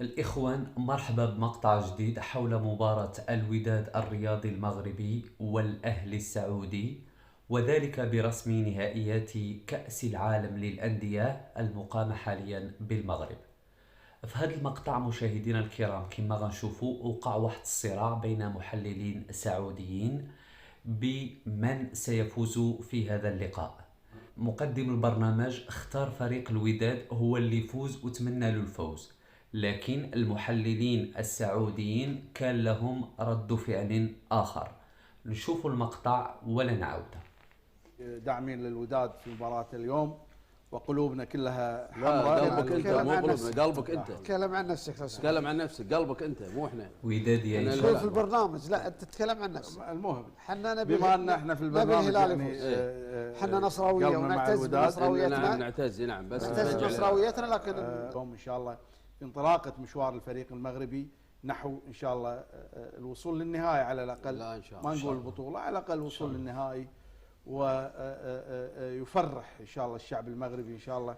الإخوان، مرحبا بمقطع جديد حول مباراة الوداد الرياضي المغربي والأهلي السعودي، وذلك برسم نهائيات كأس العالم للأندية المقامة حاليا بالمغرب. في هذا المقطع مشاهدينا الكرام كما غنشوفوا وقع واحد الصراع بين محللين سعوديين بمن سيفوز في هذا اللقاء. مقدم البرنامج اختار فريق الوداد هو اللي يفوز وتمنى له الفوز، لكن المحللين السعوديين كان لهم رد فعل آخر. نشوف المقطع ولا نعوده. داعمين للوداد في مباراة اليوم وقلوبنا كلها لا، حمراء. قلبك انت مو قلوبنا، قلبك انت. تكلم عن نفسك لو سمحت. تكلم عن نفسك، قلبك انت مو احنا. وداد أنا يعيش شوف في البرنامج، لا انت تتكلم عن نفسك. المهم حنا نبي بما ان احنا في البرنامج يعني حنا نصراويه ونعتز بنصراويتنا. نعم نعتز، نعم بس نعتز بنصراويتنا، لكن اليوم ان شاء الله انطلاقة مشوار الفريق المغربي نحو ان شاء الله الوصول للنهاية على الاقل. لا إن شاء الله. ما نقول البطولة، على الاقل الوصول للنهائي، ويفرح ان شاء الله الشعب المغربي ان شاء الله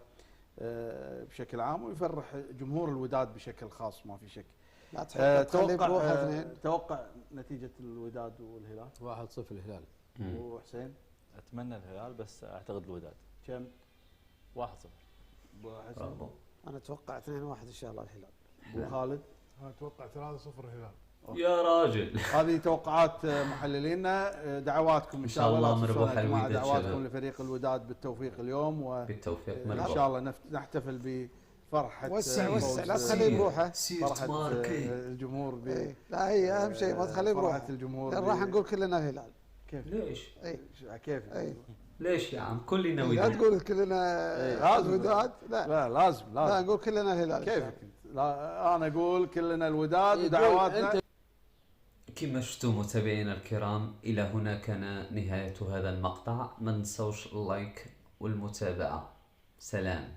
بشكل عام، ويفرح جمهور الوداد بشكل خاص، ما في شك. لا تحب تخلي بروحه اثنين. توقع نتيجة الوداد والهلال 1-0 الهلال. وحسين اتمنى الهلال بس اعتقد الوداد. كم؟ 1-0. ابو حسين انا اتوقع 2-1 ان شاء الله الهلال. ابو خالد انا اتوقع 3-0 الهلال. يا راجل. هذه توقعات محللينا. دعواتكم ان شاء الله مربوح يا جماعة، الوداد دعواتكم شباب. لفريق الوداد بالتوفيق اليوم، بالتوفيق وان شاء الله نحتفل بفرحة وسع فوز لا تخليه بروحه. فرحة الجمهور لا هي اهم شيء ما تخليه بروحه. فرحة الجمهور راح نقول كلنا الهلال. كيف؟ ليش؟ كيف؟ ليش يا عم؟ كلنا لا وداد. تقول كلنا الوداد، لا لازم لا نقول كلنا الهلال. كيفك انت؟ لا انا اقول كلنا الوداد ودعواتنا. كما شفتوا متابعينا الكرام، إلى هنا كان نهاية هذا المقطع. ما ننسوش اللايك والمتابعة. سلام.